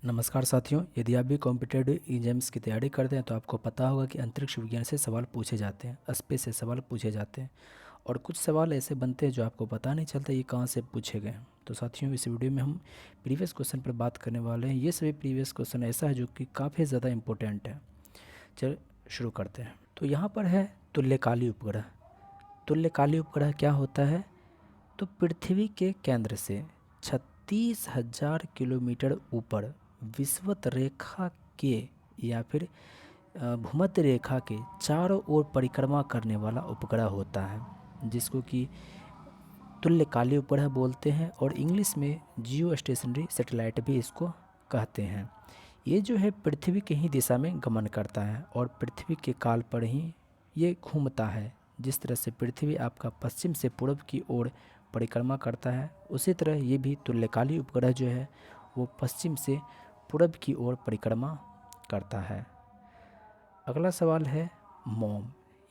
नमस्कार साथियों, यदि आप भी कॉम्पिटेटिव एग्जाम्स की तैयारी करते हैं तो आपको पता होगा कि अंतरिक्ष विज्ञान से सवाल पूछे जाते हैं, स्पेस से सवाल पूछे जाते हैं और कुछ सवाल ऐसे बनते हैं जो आपको पता नहीं चलता ये कहाँ से पूछे गए हैं। तो साथियों, इस वीडियो में हम प्रीवियस क्वेश्चन पर बात करने वाले हैं। ये सभी प्रीवियस क्वेश्चन ऐसा है जो कि काफ़ी ज़्यादा इंपॉर्टेंट है। चल शुरू करते हैं। तो यहाँ पर है तुल्यकाली उपग्रह। तुल्यकाली उपग्रह क्या होता है? तो पृथ्वी के केंद्र से 36,000 किलोमीटर ऊपर विषुवत रेखा के या फिर भूमध्य रेखा के चारों ओर परिक्रमा करने वाला उपग्रह होता है, जिसको कि तुल्यकाली उपग्रह बोलते हैं और इंग्लिश में जियो स्टेशनरी सैटेलाइट भी इसको कहते हैं। ये जो है पृथ्वी के ही दिशा में गमन करता है और पृथ्वी के काल पर ही ये घूमता है। जिस तरह से पृथ्वी आपका पश्चिम से पूर्व की ओर परिक्रमा करता है, उसी तरह ये भी तुल्यकाली उपग्रह जो है वो पश्चिम से पूर्व की ओर परिक्रमा करता है। अगला सवाल है मॉम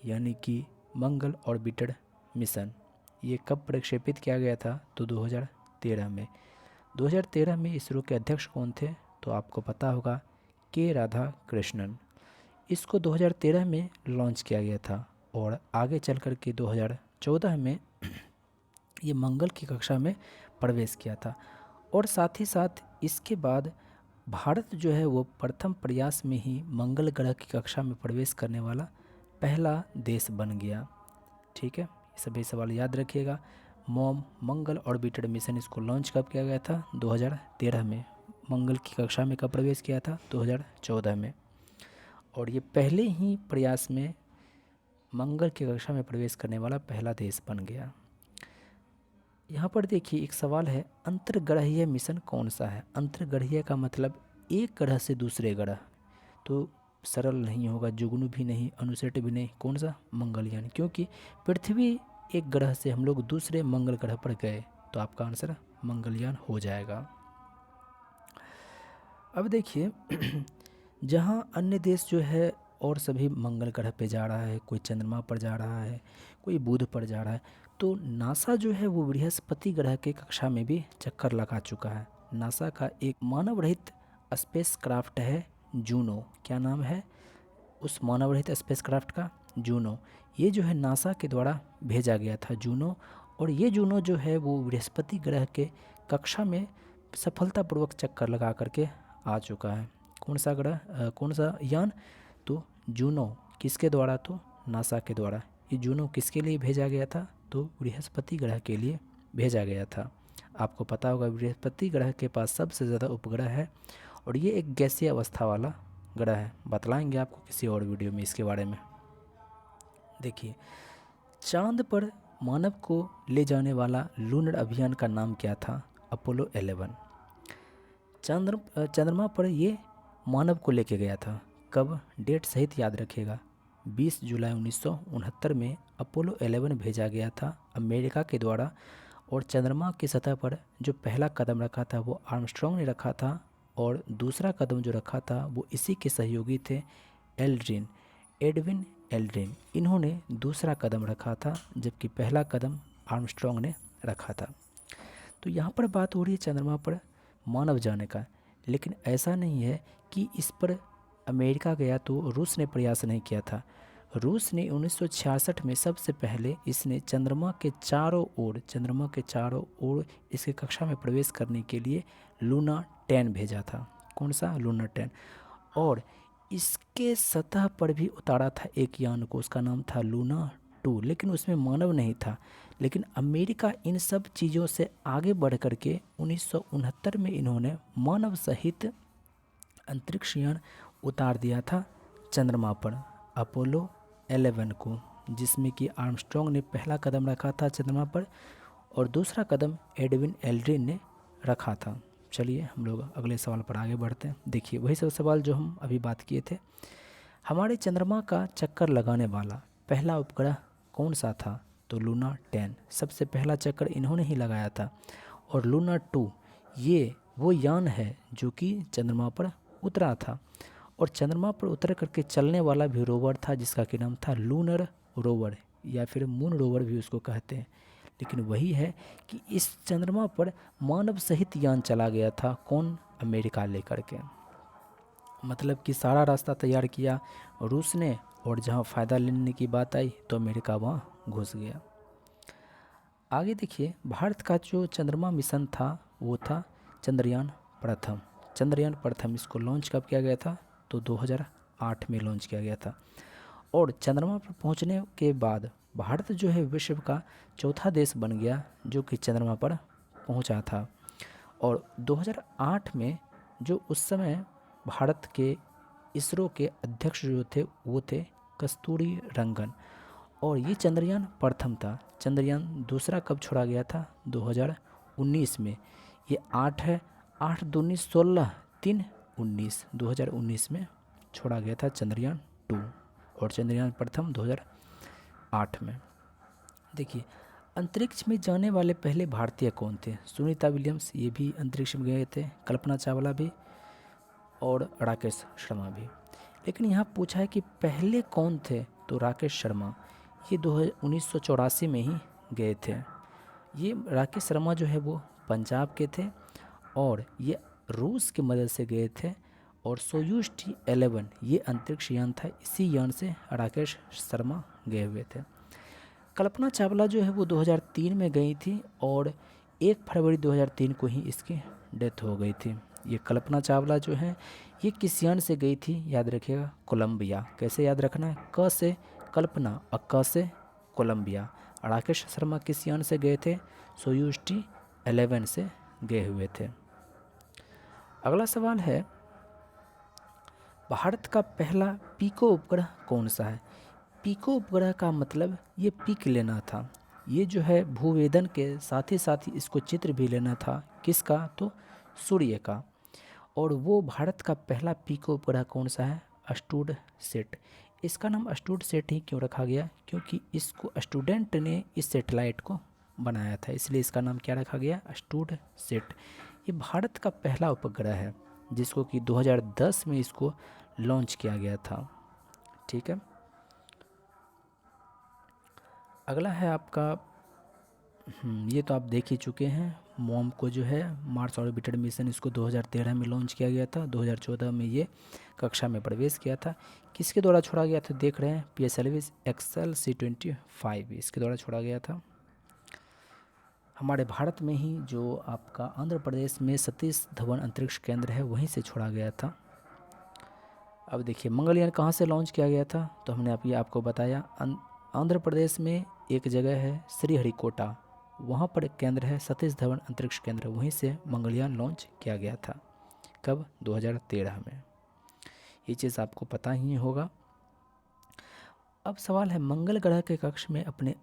यानी कि मंगल ऑर्बिटर मिशन। ये कब प्रक्षेपित किया गया था? तो 2013 में। 2013 में इसरो के अध्यक्ष कौन थे? तो आपको पता होगा के राधा कृष्णन। इसको 2013 में लॉन्च किया गया था और आगे चल कर के 2014 में ये मंगल की कक्षा में प्रवेश किया था। और साथ ही साथ इसके बाद भारत जो है वो प्रथम प्रयास में ही मंगल ग्रह की कक्षा में प्रवेश करने वाला पहला देश बन गया। ठीक है, ये सभी सवाल याद रखिएगा। मॉम मंगल ऑर्बिटर मिशन इसको लॉन्च कब किया गया था? 2013 में। मंगल की कक्षा में कब प्रवेश किया था? 2014 में। और ये पहले ही प्रयास में मंगल की कक्षा में प्रवेश करने वाला पहला देश बन गया। यहाँ पर देखिए एक सवाल है, अंतर्ग्रहीय मिशन कौन सा है? अंतर्ग्रहीय का मतलब एक ग्रह से दूसरे ग्रह, तो सरल नहीं होगा, जुगनू भी नहीं, अनुसेट भी नहीं। कौन सा? मंगलयान, क्योंकि पृथ्वी एक ग्रह से हम लोग दूसरे मंगल ग्रह पर गए, तो आपका आंसर मंगलयान हो जाएगा। अब देखिए जहाँ अन्य देश जो है और सभी मंगल ग्रह पे जा रहा है, कोई चंद्रमा पर जा रहा है, कोई बुध पर जा रहा है, तो नासा जो है वो बृहस्पति ग्रह के कक्षा में भी चक्कर लगा चुका है। नासा का एक मानव रहित स्पेस क्राफ्ट है जूनो। क्या नाम है उस मानव रहित स्पेस क्राफ्ट का? जूनो। ये जो है नासा के द्वारा भेजा गया था जूनो, और ये जूनो जो है वो बृहस्पति ग्रह के कक्षा में सफलतापूर्वक चक्कर लगा करके आ चुका है। कौन सा ग्रह, कौन सा यान? तो जूनो। किसके द्वारा? तो नासा के द्वारा। ये जूनो किसके लिए भेजा गया था? तो बृहस्पति ग्रह के लिए भेजा गया था। आपको पता होगा बृहस्पति ग्रह के पास सबसे ज़्यादा उपग्रह है और ये एक गैसीय अवस्था वाला ग्रह है। बतलाएंगे आपको किसी और वीडियो में इसके बारे में। देखिए, चांद पर मानव को ले जाने वाला लूनर अभियान का नाम क्या था? अपोलो 11। चंद्रमा पर ये मानव को लेके गया था। कब? डेट सहित याद रखिएगा। 20 जुलाई 1969 में अपोलो 11 भेजा गया था अमेरिका के द्वारा, और चंद्रमा की सतह पर जो पहला कदम रखा था वो आर्मस्ट्रॉन्ग ने रखा था, और दूसरा कदम जो रखा था वो इसी के सहयोगी थे, एल्ड्रिन, एडविन एल्ड्रिन। इन्होंने दूसरा कदम रखा था, जबकि पहला कदम आर्मस्ट्रॉन्ग ने रखा था। तो यहाँ पर बात हो रही है चंद्रमा पर मानव जाने का, लेकिन ऐसा नहीं है कि इस पर अमेरिका गया तो रूस ने प्रयास नहीं किया था। रूस ने 1966 में सबसे पहले इसने चंद्रमा के चारों ओर इसके कक्षा में प्रवेश करने के लिए लूना 10 भेजा था। कौन सा? लूना 10। और इसके सतह पर भी उतारा था एक यान को, उसका नाम था लूना 2, लेकिन उसमें मानव नहीं था। लेकिन अमेरिका इन सब चीज़ों से आगे बढ़ करके 1969 में इन्होंने मानव सहित अंतरिक्ष यान उतार दिया था चंद्रमा पर, अपोलो 11 को, जिसमें कि आर्मस्ट्रॉन्ग ने पहला कदम रखा था चंद्रमा पर और दूसरा कदम एडविन एल्ड्रिन ने रखा था। चलिए हम लोग अगले सवाल पर आगे बढ़ते हैं। देखिए वही सब सवाल जो हम अभी बात किए थे। हमारे चंद्रमा का चक्कर लगाने वाला पहला उपग्रह कौन सा था? तो लूना 10 सबसे पहला चक्कर इन्होंने ही लगाया था। और लूना 2 ये वो यान है जो कि चंद्रमा पर उतरा था, और चंद्रमा पर उतर करके चलने वाला भी रोवर था जिसका कि नाम था लूनर रोवर, या फिर मून रोवर भी उसको कहते हैं। लेकिन वही है कि इस चंद्रमा पर मानव सहित यान चला गया था। कौन? अमेरिका लेकर के। मतलब कि सारा रास्ता तैयार किया रूस ने, और जहाँ फ़ायदा लेने की बात आई तो अमेरिका वहाँ घुस गया। आगे देखिए, भारत का जो चंद्रमा मिशन था वो था चंद्रयान प्रथम। चंद्रयान प्रथम इसको लॉन्च कब किया गया था? तो 2008 में लॉन्च किया गया था। और चंद्रमा पर पहुंचने के बाद भारत जो है विश्व का चौथा देश बन गया जो कि चंद्रमा पर पहुंचा था। और 2008 में जो उस समय भारत के इसरो के अध्यक्ष जो थे वो थे कस्तूरी रंगन। और ये चंद्रयान प्रथम था। चंद्रयान दूसरा कब छोड़ा गया था? 2019 में। ये 8 है, 8 दूनी 16, 3 19, 2019 में छोड़ा गया था चंद्रयान 2। और चंद्रयान प्रथम 2008 में। देखिए, अंतरिक्ष में जाने वाले पहले भारतीय कौन थे? सुनीता विलियम्स, ये भी अंतरिक्ष में गए थे, कल्पना चावला भी और राकेश शर्मा भी। लेकिन यहाँ पूछा है कि पहले कौन थे, तो राकेश शर्मा, ये 1984 में ही गए थे। ये राकेश शर्मा जो है वो पंजाब के थे और ये रूस की मदद से गए थे। और सोयूज T11 ये अंतरिक्ष यान था, इसी यान से राकेश शर्मा गए हुए थे। कल्पना चावला जो है वो 2003 में गई थी और 1 फरवरी 2003 को ही इसकी डेथ हो गई थी। ये कल्पना चावला जो है ये किस यान से गई थी? याद रखिएगा, कोलंबिया। कैसे याद रखना है? क से कल्पना और क से कोलंबिया। राकेश शर्मा किस यान से गए थे? सोयूज T11 से गए हुए थे। अगला सवाल है, भारत का पहला पीको उपग्रह कौन सा है? पीको उपग्रह का मतलब ये पीक लेना था, ये जो है भूवेदन के साथ ही इसको चित्र भी लेना था। किसका? तो सूर्य का। और वो भारत का पहला पीको उपग्रह कौन सा है? अस्टूड सेट। इसका नाम अस्टूड सेट ही क्यों रखा गया? क्योंकि इसको स्टूडेंट ने इस सेटेलाइट को बनाया था, इसलिए इसका नाम क्या रखा गया? अस्टूड सेट। ये भारत का पहला उपग्रह है जिसको कि 2010 में इसको लॉन्च किया गया था। ठीक है। अगला है आपका, ये तो आप देख ही चुके हैं, मॉम को जो है मार्स ऑर्बिटर मिशन, इसको 2013 में लॉन्च किया गया था। 2014 में ये कक्षा में प्रवेश किया था। किसके द्वारा छोड़ा गया था? देख रहे हैं, PSLV XLC-25 इसके द्वारा छोड़ा गया था। हमारे भारत में ही जो आपका आंध्र प्रदेश में सतीश धवन अंतरिक्ष केंद्र है वहीं से छोड़ा गया था। अब देखिए, मंगलयान कहाँ से लॉन्च किया गया था? तो हमने आपको बताया, आंध्र प्रदेश में एक जगह है श्रीहरिकोटा, वहाँ पर एक केंद्र है सतीश धवन अंतरिक्ष केंद्र, वहीं से मंगलयान लॉन्च किया गया था। कब? 2013 में। ये चीज़ आपको पता ही होगा। अब सवाल है, मंगल ग्रह के कक्ष में अपने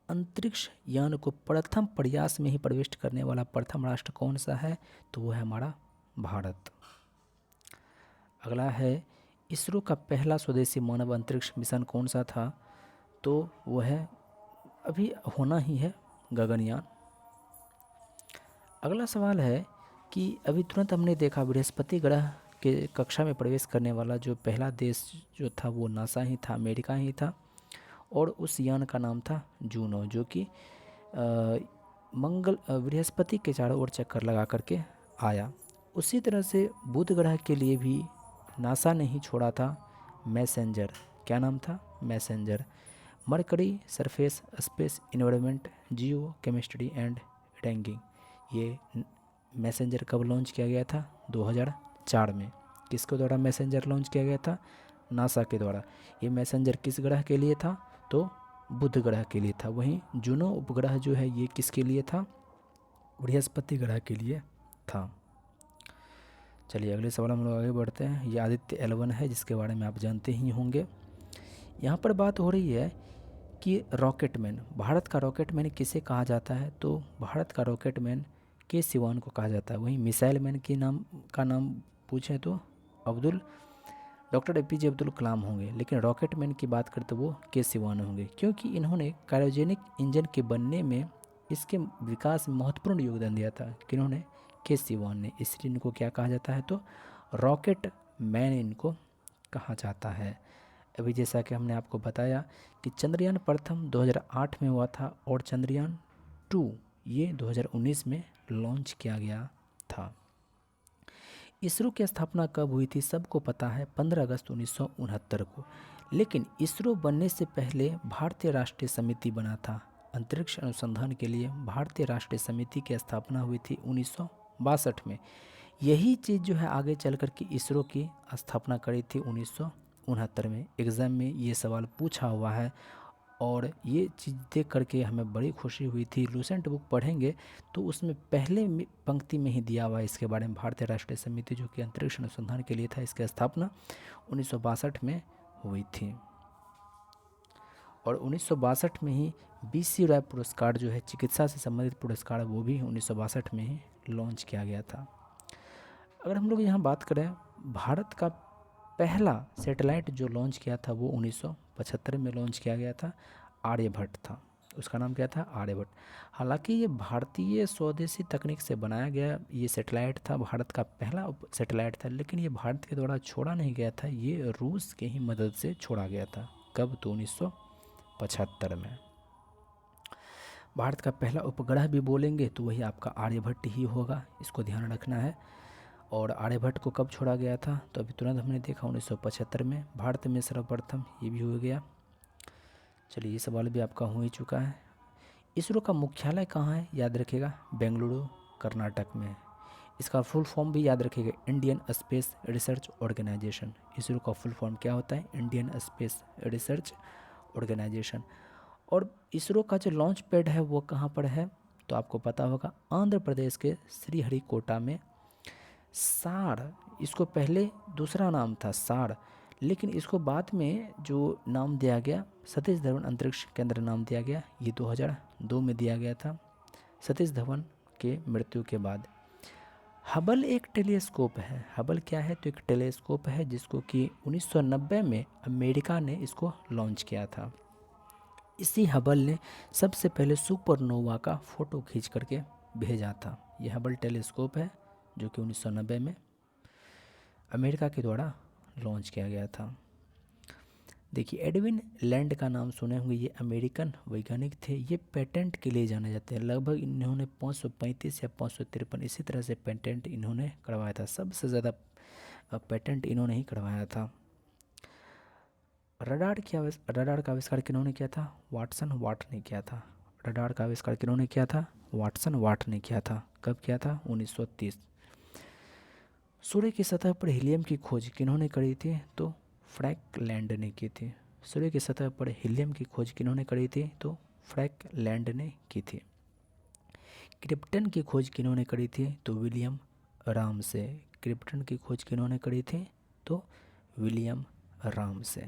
अंतरिक्ष यान को प्रथम प्रयास में ही प्रविष्ट करने वाला प्रथम राष्ट्र कौन सा है? तो वो है हमारा भारत। अगला है, इसरो का पहला स्वदेशी मानव अंतरिक्ष मिशन कौन सा था? तो वो है, अभी होना ही है, गगनयान। अगला सवाल है कि अभी तुरंत हमने देखा बृहस्पति ग्रह के कक्षा में प्रवेश करने वाला जो पहला देश जो था वो नासा ही था, अमेरिका ही था। और उस यान का नाम था जूनो, जो कि बृहस्पति के चारों ओर चक्कर लगा करके आया। उसी तरह से बुध ग्रह के लिए भी नासा ने ही छोड़ा था मैसेंजर। क्या नाम था? Messenger. Mercury surface space environment Jio chemistry and ranking, ये मैसेंजर कब लॉन्च किया गया था? 2004 में। किसके द्वारा मैसेंजर लॉन्च किया गया था? नासा के द्वारा। ये मैसेंजर किस ग्रह के लिए था? तो बुध ग्रह के लिए था। वहीं जूनो उपग्रह जो है ये किसके लिए था? बृहस्पति ग्रह के लिए था। चलिए अगले सवाल हम लोग आगे बढ़ते हैं। ये आदित्य L1 है जिसके बारे में आप जानते ही होंगे। यहाँ पर बात हो रही है कि रॉकेटमैन, भारत का रॉकेटमैन किसे कहा जाता है? तो भारत का रॉकेटमैन के सिवान को कहा जाता है। वहीं मिसाइल मैन के नाम पूछें तो डॉक्टर APJ अब्दुल कलाम होंगे, लेकिन रॉकेटमैन की बात करें तो वो के सिवान होंगे, क्योंकि इन्होंने क्रायोजेनिक इंजन के बनने में, इसके विकास में महत्वपूर्ण योगदान दिया था। किन्होंने? के सिवान ने। इसलिए इनको क्या कहा जाता है? तो रॉकेट मैन इनको कहा जाता है। अभी जैसा कि हमने आपको बताया कि चंद्रयान प्रथम 2008 में हुआ था और चंद्रयान 2 ये 2019 में लॉन्च किया गया था। इसरो की स्थापना कब हुई थी? सबको पता है 15 अगस्त 1969 को। लेकिन इसरो बनने से पहले भारतीय राष्ट्रीय समिति बना था। अंतरिक्ष अनुसंधान के लिए भारतीय राष्ट्रीय समिति की स्थापना हुई थी 1962 में। यही चीज़ जो है आगे चल कर के इसरो की स्थापना करी थी 1969 में। एग्ज़ाम में ये सवाल पूछा हुआ है और ये चीज़ देख करके हमें बड़ी खुशी हुई थी। लूसेंट बुक पढ़ेंगे तो उसमें पहले पंक्ति में ही दिया हुआ है इसके बारे में। भारतीय राष्ट्रीय समिति जो कि अंतरिक्ष अनुसंधान के लिए था, इसकी स्थापना 1962 में हुई थी। और 1962 में ही BC रॉय पुरस्कार जो है चिकित्सा से संबंधित पुरस्कार, वो भी 1962 में ही लॉन्च किया गया था। अगर हम लोग यहाँ बात करें, भारत का पहला सैटेलाइट जो लॉन्च किया था वो 1975 में लॉन्च किया गया था। आर्यभट्ट था, उसका नाम क्या था? आर्यभट्ट। हालांकि ये भारतीय स्वदेशी तकनीक से बनाया गया ये सैटेलाइट था, भारत का पहला सैटेलाइट था, लेकिन ये भारत के द्वारा छोड़ा नहीं गया था, ये रूस के ही मदद से छोड़ा गया था। कब? तो 1975 में। भारत का पहला उपग्रह भी बोलेंगे तो वही आपका आर्यभट्ट ही होगा, इसको ध्यान रखना है। और आर्यभट्ट को कब छोड़ा गया था? तो अभी तुरंत हमने देखा 1975 में। भारत में सर्वप्रथम, ये भी हो गया। चलिए, ये सवाल भी आपका हो ही चुका है। इसरो का मुख्यालय कहाँ है? याद रखिएगा, बेंगलुरु, कर्नाटक में है। इसका फुल फॉर्म भी याद रखिएगा, Indian space research organisation. ISRO का फुल फॉर्म क्या होता है? Indian space research organisation. और इसरो का जो लॉन्च पैड है वो कहाँ पर है? तो आपको पता होगा, आंध्र प्रदेश के श्रीहरिकोटा में। सार, इसको पहले दूसरा नाम था सार, लेकिन इसको बाद में जो नाम दिया गया सतीश धवन अंतरिक्ष केंद्र नाम दिया गया। ये 2002 में दिया गया था सतीश धवन के मृत्यु के बाद। हबल एक टेलीस्कोप है। हबल क्या है? तो एक टेलीस्कोप है जिसको कि 1990 में अमेरिका ने इसको लॉन्च किया था। इसी हबल ने सबसे पहले सुपरनोवा का फ़ोटो खींच करके भेजा था। यह हबल टेलीस्कोप है जो कि 1990 में अमेरिका के द्वारा लॉन्च किया गया था। देखिए, एडविन लैंड का नाम सुने होंगे, ये अमेरिकन वैज्ञानिक थे। ये पेटेंट के लिए जाने जाते हैं। लगभग इन्होंने 535 या 553 इसी तरह से पेटेंट इन्होंने करवाया था। सबसे ज़्यादा पेटेंट इन्होंने ही करवाया था। रडार का आविष्कार किन्होंने किया था? वाटसन वाट ने किया था। रडार का आविष्कार किन्होंने किया था? वाटसन वाट ने किया था। कब किया था? 1930। सूर्य की सतह पर हीलियम की खोज किन्होंने करी थी? तो फ्रैंक लैंड ने की थी। सूर्य की सतह पर हीलियम की खोज किन्होंने करी थी? तो फ्रैंक लैंड ने की थी। क्रिप्टन की खोज किन्होंने करी थी? तो विलियम रामसे। क्रिप्टन की खोज किन्होंने करी थी? तो विलियम रामसे।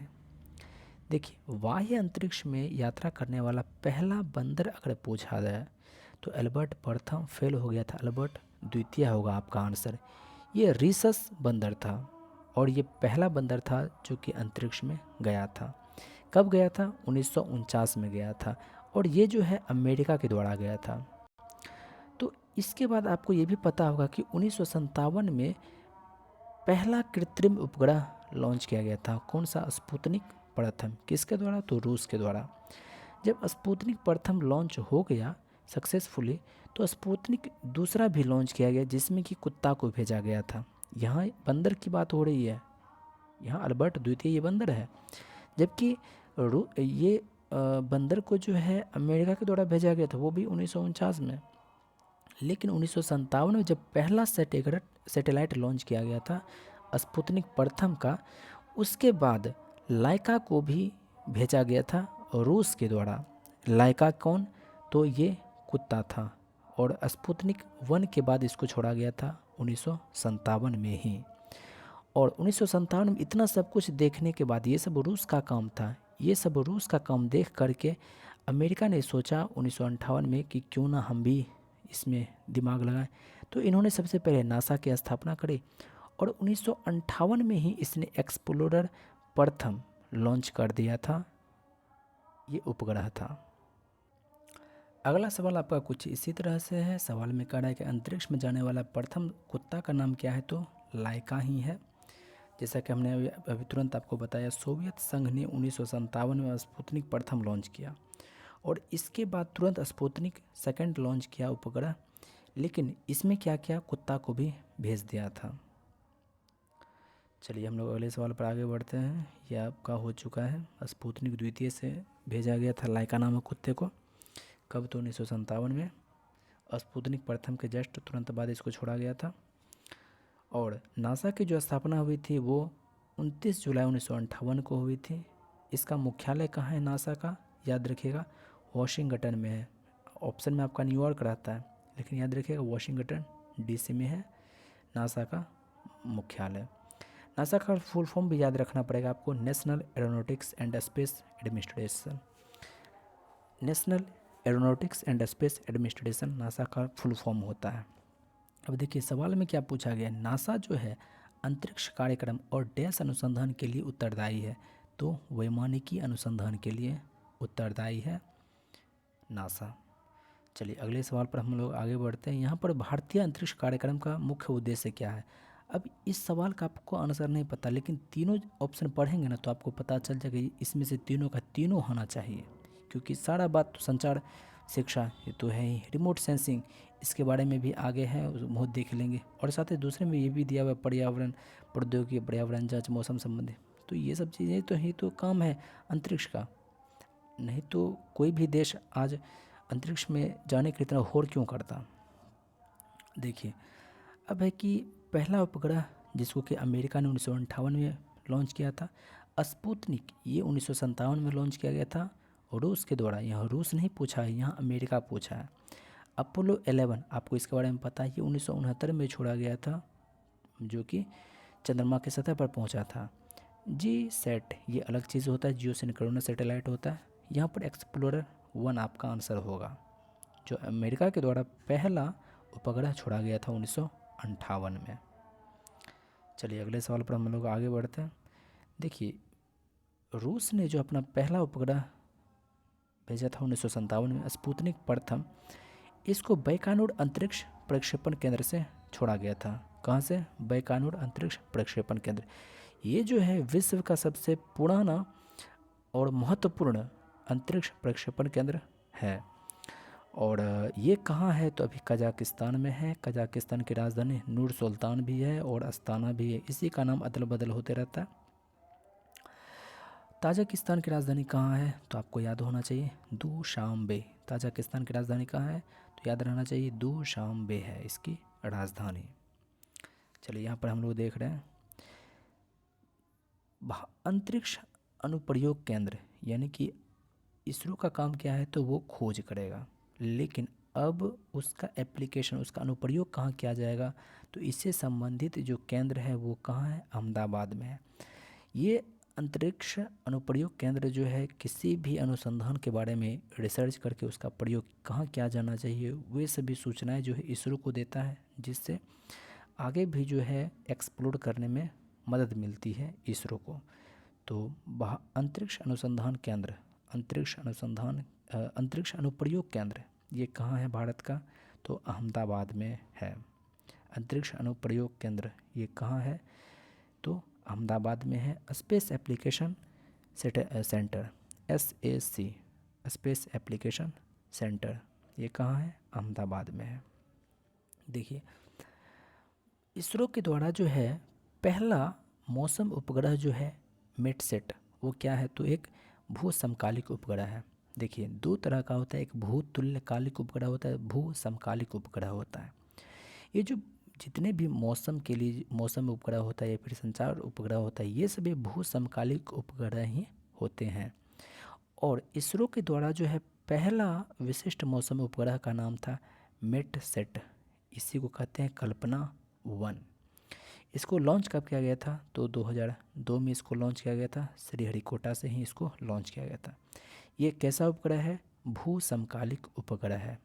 देखिए, बाह्य अंतरिक्ष में यात्रा करने वाला पहला बंदर अगर पूछा जाए तो एल्बर्ट प्रथम फेल हो गया था। एल्बर्ट द्वितीय होगा आपका आंसर। ये रीसस बंदर था और ये पहला बंदर था जो कि अंतरिक्ष में गया था। कब गया था? 1949 में गया था और ये जो है अमेरिका के द्वारा गया था। तो इसके बाद आपको ये भी पता होगा कि 1957 में पहला कृत्रिम उपग्रह लॉन्च किया गया था। कौन सा? स्पुतनिक प्रथम। किसके द्वारा? तो रूस के द्वारा। जब स्पुतनिक प्रथम लॉन्च हो गया सक्सेसफुली तो स्पुतनिक दूसरा भी लॉन्च किया गया जिसमें कि कुत्ता को भेजा गया था। यहाँ बंदर की बात हो रही है, यहाँ अल्बर्ट द्वितीय ये बंदर है, जबकि ये बंदर को जो है अमेरिका के द्वारा भेजा गया था, वो भी 1949 में। लेकिन 1957 में जब पहला सैटेलाइट लॉन्च किया गया था स्पुतनिक प्रथम का, उसके बाद लाइका को भी भेजा गया था रूस के द्वारा। लाइका कौन? तो ये कुत्ता था। और स्पुतनिक 1 के बाद इसको छोड़ा गया था 1957 में ही। और 1957 में इतना सब कुछ देखने के बाद, ये सब रूस का काम था, ये सब रूस का काम देख करके अमेरिका ने सोचा 1958 में कि क्यों ना हम भी इसमें दिमाग लगाएं। तो इन्होंने सबसे पहले नासा की स्थापना करी और 1958 में ही इसने एक्सप्लोरर प्रथम लॉन्च कर दिया था। ये उपग्रह था। अगला सवाल आपका कुछ इसी तरह से है। सवाल में कह रहा है कि अंतरिक्ष में जाने वाला प्रथम कुत्ता का नाम क्या है? तो लाइका ही है। जैसा कि हमने अभी तुरंत आपको बताया, सोवियत संघ ने 1957 में स्पुतनिक प्रथम लॉन्च किया और इसके बाद तुरंत स्पुतनिक सेकंड लॉन्च किया उपग्रह। लेकिन इसमें क्या किया? कुत्ता को भी भेज दिया था। चलिए हम लोग अगले सवाल पर आगे बढ़ते हैं। यह आपका हो चुका है। स्पुतनिक द्वितीय से भेजा गया था लाइका नामक कुत्ते को। कब? तो 1957 में। स्पुतनिक प्रथम के जस्ट तुरंत बाद इसको छोड़ा गया था। और नासा की जो स्थापना हुई थी वो 29 जुलाई 1958 को हुई थी। इसका मुख्यालय कहाँ है नासा का? याद रखिएगा वॉशिंगटन में है। ऑप्शन में आपका न्यूयॉर्क रहता है, लेकिन याद रखिएगा वॉशिंगटन डीसी में है नासा का मुख्यालय। नासा का फुल फॉर्म भी याद रखना पड़ेगा आपको, national aeronautics and space administration. National aeronautics and space administration NASA का फुल फॉर्म होता है। अब देखिए सवाल में क्या पूछा गया है। नासा जो है अंतरिक्ष कार्यक्रम और डैश अनुसंधान के लिए उत्तरदायी है। तो वैमानिकी अनुसंधान के लिए उत्तरदायी है नासा। चलिए अगले सवाल पर हम लोग आगे बढ़ते हैं। यहाँ पर भारतीय अंतरिक्ष कार्यक्रम का मुख्य उद्देश्य क्या है? अब इस सवाल का आपको आंसर नहीं पता, लेकिन तीनों ऑप्शन पढ़ेंगे ना तो आपको पता चल जाएगा इसमें से तीनों का तीनों होना चाहिए, क्योंकि सारा बात तो संचार शिक्षा ये तो है ही। रिमोट सेंसिंग इसके बारे में भी आगे है, बहुत देख लेंगे। और साथ ही दूसरे में ये भी दिया हुआ है पर्यावरण प्रौद्योगिकी, पर्यावरण जांच, मौसम संबंधी। तो ये सब चीज़ें तो ही तो काम है अंतरिक्ष का। नहीं तो कोई भी देश आज अंतरिक्ष में जाने के लिए इतना होड़ क्यों करता। देखिए अब है कि पहला उपग्रह जिसको कि अमेरिका ने 1958 में लॉन्च किया था। स्पुतनिक ये 1957 में लॉन्च किया गया था रूस के द्वारा। यहाँ रूस नहीं पूछा है, यहाँ अमेरिका पूछा है। अपोलो 11 आपको इसके बारे में पता है, ये 1969 में छोड़ा गया था, जो कि चंद्रमा की सतह पर पहुंचा था। जी सेट ये अलग चीज़ होता है, जियो सिंक्रोनस सैटेलाइट होता है। यहाँ पर एक्सप्लोरर 1 आपका आंसर होगा, जो अमेरिका के द्वारा पहला उपग्रह छोड़ा गया था 1958 में। चलिए अगले सवाल पर हम लोग आगे बढ़ते हैं। देखिए रूस ने जो अपना पहला उपग्रह भेजा था 1957 में, स्पुतनिक प्रथम, इसको बैकानूर अंतरिक्ष प्रक्षेपण केंद्र से छोड़ा गया था। कहाँ से? बैकानूर अंतरिक्ष प्रक्षेपण केंद्र। ये जो है विश्व का सबसे पुराना और महत्वपूर्ण अंतरिक्ष प्रक्षेपण केंद्र है। और ये कहाँ है? तो अभी कजाकिस्तान में है। कजाकिस्तान की राजधानी नूर सुल्तान भी है और अस्ताना भी है, इसी का नाम अदल बदल होते रहता है। ताजिकिस्तान की राजधानी कहाँ है? तो आपको याद होना चाहिए दुशांबे। ताजिकिस्तान की राजधानी कहाँ है? तो याद रहना चाहिए दुशांबे है इसकी राजधानी। चलिए यहाँ पर हम लोग देख रहे हैं अंतरिक्ष अनुप्रयोग केंद्र, यानी कि इसरो का काम क्या है? तो वो खोज करेगा, लेकिन अब उसका एप्लीकेशन, उसका अनुप्रयोग कहाँ किया जाएगा? तो इससे संबंधित जो केंद्र है वो कहाँ है? अहमदाबाद में है। ये अंतरिक्ष अनुप्रयोग केंद्र जो है किसी भी अनुसंधान के बारे में रिसर्च करके उसका प्रयोग कहाँ किया जाना चाहिए, वे सभी सूचनाएं जो है इसरो को देता है, जिससे आगे भी जो है एक्सप्लोर करने में मदद मिलती है इसरो को। तो अंतरिक्ष अनुसंधान केंद्र, अंतरिक्ष अनुप्रयोग केंद्र ये कहाँ है भारत का? तो अहमदाबाद में है। अंतरिक्ष अनुप्रयोग केंद्र ये कहाँ है? तो अहमदाबाद में है। Space application centre SAC, space application centre ये कहाँ है? अहमदाबाद में है। देखिए इसरो के द्वारा जो है पहला मौसम उपग्रह जो है मेटसेट, वो क्या है? तो एक भू समकालिक उपग्रह है। देखिए दो तरह का होता है, एक भू तुल्यकालिक उपग्रह होता है, भू समकालिक उपग्रह होता है। ये जो जितने भी मौसम के लिए मौसम उपग्रह होता है या फिर संचार उपग्रह होता है, ये सभी भू समकालिक उपग्रह ही होते हैं। और इसरो के द्वारा जो है पहला विशिष्ट मौसम उपग्रह का नाम था मेटसेट, इसी को कहते हैं कल्पना 1। इसको लॉन्च कब किया गया था? तो 2002 में इसको लॉन्च किया गया था, श्रीहरिकोटा से ही इसको लॉन्च किया गया था। ये कैसा उपग्रह है? भू समकालिक उपग्रह है।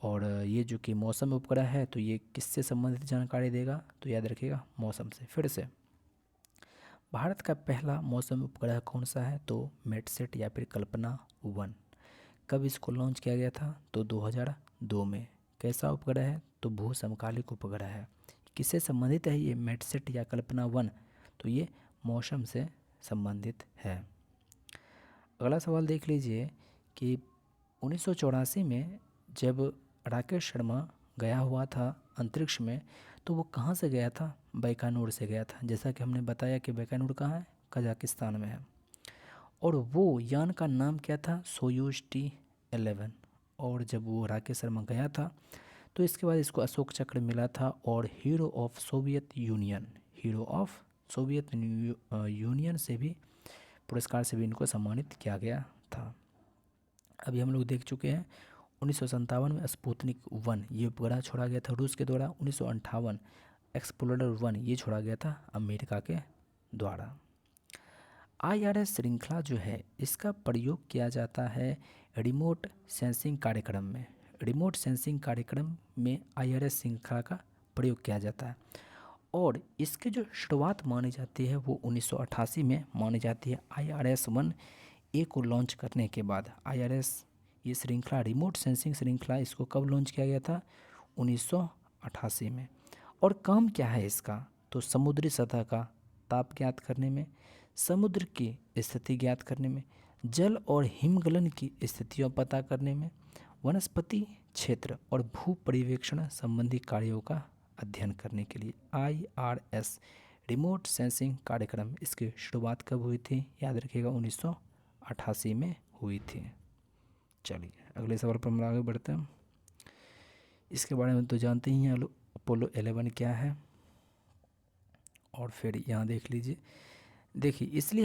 और ये जो कि मौसम उपग्रह है तो ये किससे संबंधित जानकारी देगा? तो याद रखिएगा मौसम से। फिर से भारत का पहला मौसम उपग्रह कौन सा है? तो मेटसेट या फिर कल्पना 1। कब इसको लॉन्च किया गया था? तो 2002 में। कैसा उपग्रह है? तो भू समकालिक उपग्रह है। किससे संबंधित है ये मेटसेट या कल्पना 1? तो ये मौसम से संबंधित है। अगला सवाल देख लीजिए कि 1984 में जब राकेश शर्मा गया हुआ था अंतरिक्ष में, तो वो कहाँ से गया था? बैकानूर से गया था। जैसा कि हमने बताया कि बैकानूर कहाँ है? कजाकिस्तान में है। और वो यान का नाम क्या था? Soyuz T-11। और जब वो राकेश शर्मा गया था तो इसके बाद इसको अशोक चक्र मिला था और hero of Soviet union, hero of Soviet union से भी, पुरस्कार से भी इनको सम्मानित किया गया था। अभी हम लोग देख चुके हैं 1957 में स्पुतनिक 1 ये उपग्रह छोड़ा गया था रूस के द्वारा। 1958 एक्सप्लोरर 1 ये छोड़ा गया था अमेरिका के द्वारा। IRS श्रृंखला जो है इसका प्रयोग किया जाता है रिमोट सेंसिंग कार्यक्रम में। रिमोट सेंसिंग कार्यक्रम में IRS श्रृंखला का प्रयोग किया जाता है और इसकी जो शुरुआत मानी जाती है वो 1988 में मानी जाती है। IRS-1A को लॉन्च करने के बाद IRS ये श्रृंखला रिमोट सेंसिंग श्रृंखला इसको कब लॉन्च किया गया था? 1988 में। और काम क्या है इसका? तो समुद्री सतह का ताप ज्ञात करने में, समुद्र की स्थिति ज्ञात करने में, जल और हिमगलन की स्थितियों पता करने में, वनस्पति क्षेत्र और भू पर्यवेक्षण संबंधी कार्यों का अध्ययन करने के लिए IRS रिमोट सेंसिंग कार्यक्रम इसकी शुरुआत कब हुई थी? याद रखिएगा 1988 में हुई थी। चलिए अगले सवाल पर हम आगे बढ़ते हैं। इसके बारे में तो जानते ही हैं अपोलो 11 क्या है। और फिर यहाँ देख लीजिए, देखिए इसलिए